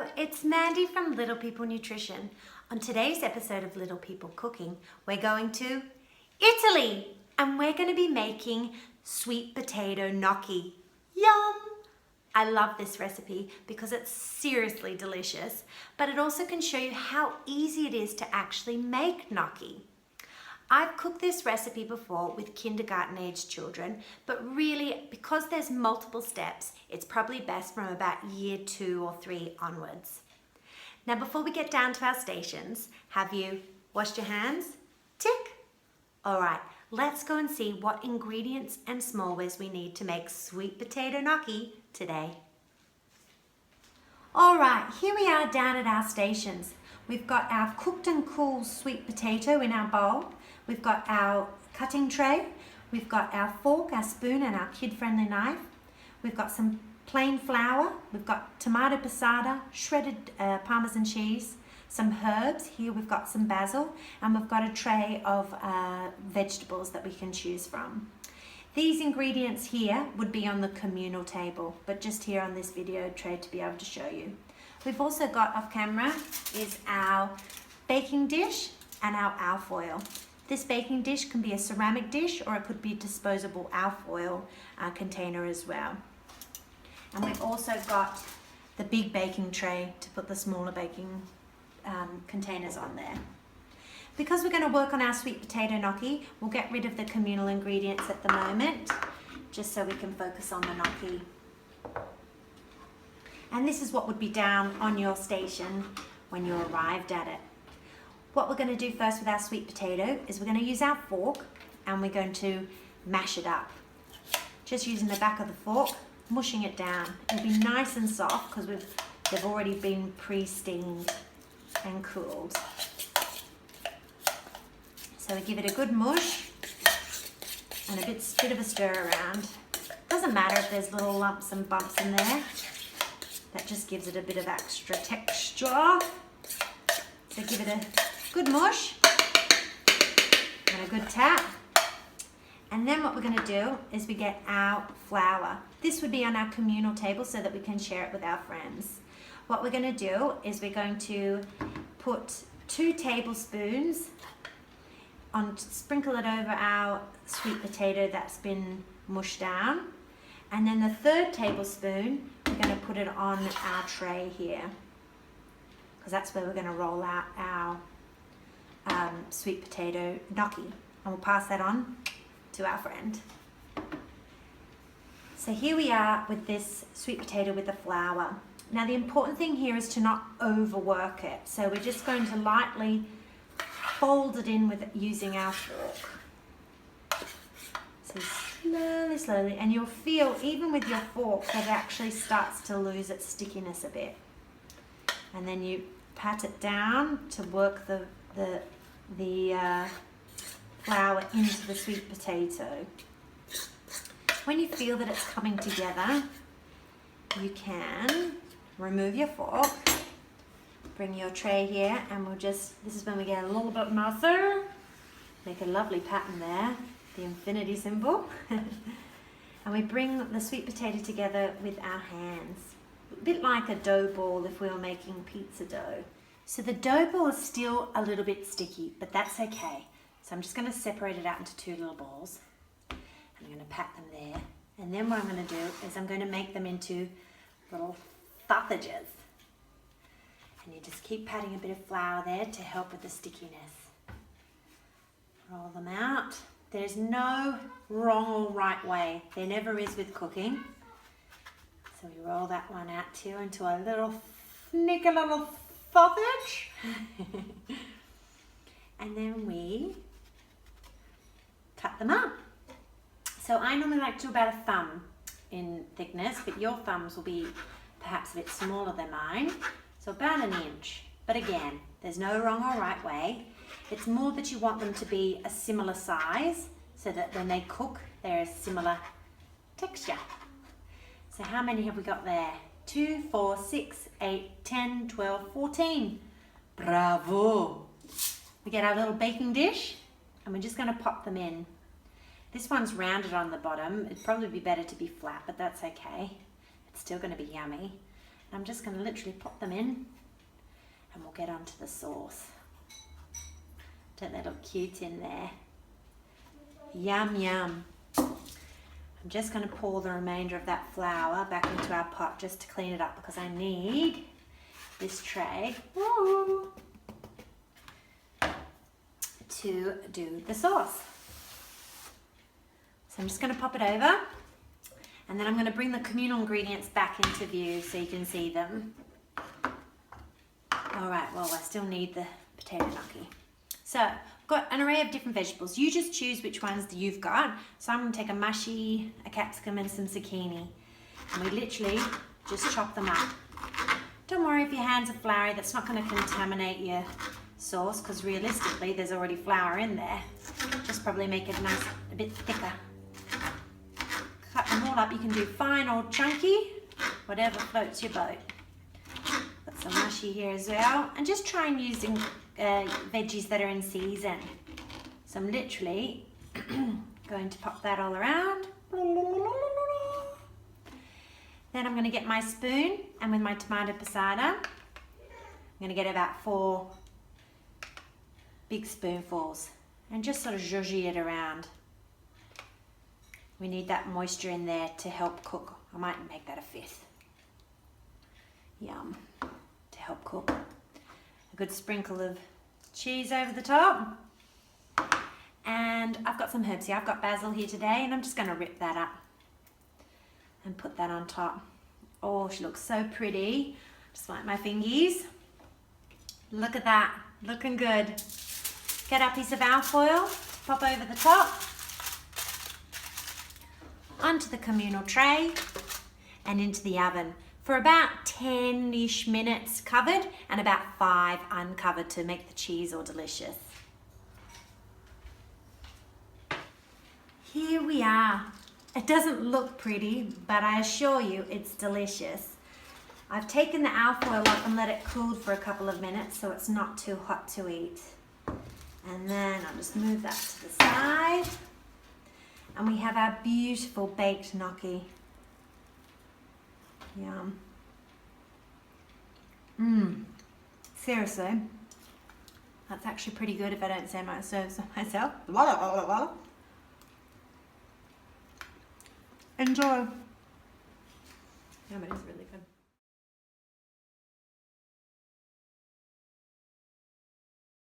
Hello, it's Mandy from Little People Nutrition. On today's episode of Little People Cooking, we're going to Italy and we're going to be making sweet potato gnocchi. Yum! I love this recipe because it's seriously delicious, but it also can show you how easy it is to actually make gnocchi. I've cooked this recipe before with kindergarten age children, but really because there's multiple steps, it's probably best from about year 2 or 3 onwards. Now before we get down to our stations, have you washed your hands? Tick! Alright, let's go and see what ingredients and smallwares we need to make sweet potato gnocchi today. Alright, here we are down at our stations. We've got our cooked and cool sweet potato in our bowl. We've got our cutting tray, we've got our fork, our spoon and our kid-friendly knife. We've got some plain flour, we've got tomato passata, shredded Parmesan cheese, some herbs. Here we've got some basil and we've got a tray of vegetables that we can choose from. These ingredients here would be on the communal table, but just here on this video tray to be able to show you. We've also got off camera is our baking dish and our alfoil. This baking dish can be a ceramic dish or it could be a disposable alfoil container as well. And we've also got the big baking tray to put the smaller baking containers on there. Because we're going to work on our sweet potato gnocchi, we'll get rid of the communal ingredients at the moment, just so we can focus on the gnocchi. And this is what would be down on your station when you arrived at it. What we're going to do first with our sweet potato is we're going to use our fork and we're going to mash it up. Just using the back of the fork, mushing it down. It'll be nice and soft because they've already been pre-steamed and cooled. So we give it a good mush and a bit of a stir around. Doesn't matter if there's little lumps and bumps in there. That just gives it a bit of extra texture. So give it a good mush and a good tap. And then what we're going to do is we get our flour. This would be on our communal table so that we can share it with our friends. What we're going to do is we're going to put 2 tablespoons on, sprinkle it over our sweet potato that's been mushed down. And then the 3rd tablespoon, we're going to put it on our tray here, because that's where we're going to roll out our sweet potato gnocchi, and we'll pass that on to our friend. So here we are with this sweet potato with the flour. Now the important thing here is to not overwork it, so we're just going to lightly fold it in with using our fork. So slowly, and you'll feel even with your fork that it actually starts to lose its stickiness a bit. And then you pat it down to work the flour into the sweet potato. When you feel that it's coming together, you can remove your fork, bring your tray here, and this is when we get a little bit nicer. Make a lovely pattern there, the infinity symbol. And we bring the sweet potato together with our hands. A bit like a dough ball if we were making pizza dough. So the dough ball is still a little bit sticky, but that's okay. So I'm just going to separate it out into 2 little balls. I'm going to pat them there. And then what I'm going to do is I'm going to make them into little sausages. And you just keep patting a bit of flour there to help with the stickiness. Roll them out. There's no wrong or right way. There never is with cooking. So we roll that one out too into a little sneaky little sausage. And then we cut them up. So I normally like to do about a thumb in thickness, but your thumbs will be perhaps a bit smaller than mine. So about 1 inch. But again, there's no wrong or right way. It's more that you want them to be a similar size so that when they cook, they're a similar texture. So how many have we got there? 2, 4, 6, 8, 10, 12, 14. Bravo! We get our little baking dish and we're just going to pop them in. This one's rounded on the bottom. It'd probably be better to be flat, but that's okay. It's still going to be yummy. I'm just going to literally pop them in and we'll get onto the sauce. Don't they look cute in there? Yum, yum. I'm just going to pour the remainder of that flour back into our pot just to clean it up because I need this tray to do the sauce. So I'm just going to pop it over and then I'm going to bring the communal ingredients back into view so you can see them. All right, well, I still need the potato gnocchi. So I've got an array of different vegetables. You just choose which ones that you've got. So I'm going to take a mushy, a capsicum and some zucchini. And we literally just chop them up. Don't worry if your hands are floury, that's not going to contaminate your sauce because realistically there's already flour in there. Just probably make it nice, a bit thicker. Cut them all up, you can do fine or chunky, whatever floats your boat. Got some mushy here as well, and just try and using veggies that are in season. So I'm literally going to pop that all around. Then I'm going to get my spoon and with my tomato passata, I'm going to get about 4 big spoonfuls and just sort of zhuzhy it around. We need that moisture in there to help cook. I might make that a 5th. Yum. To help cook. A good sprinkle of cheese over the top. And I've got some herbs here. I've got basil here today and I'm just going to rip that up and put that on top. Oh, she looks so pretty. Just like my fingies. Look at that. Looking good. Get our piece of alfoil, pop over the top. Onto the communal tray and into the oven for about 10-ish minutes covered and about 5 uncovered to make the cheese all delicious. Here we are. It doesn't look pretty, but I assure you it's delicious. I've taken the alfoil off and let it cool for a couple of minutes so it's not too hot to eat. And then I'll just move that to the side. And we have our beautiful baked gnocchi. Yum. Seriously, that's actually pretty good if I don't say so myself. Enjoy. Yeah, but it's really good.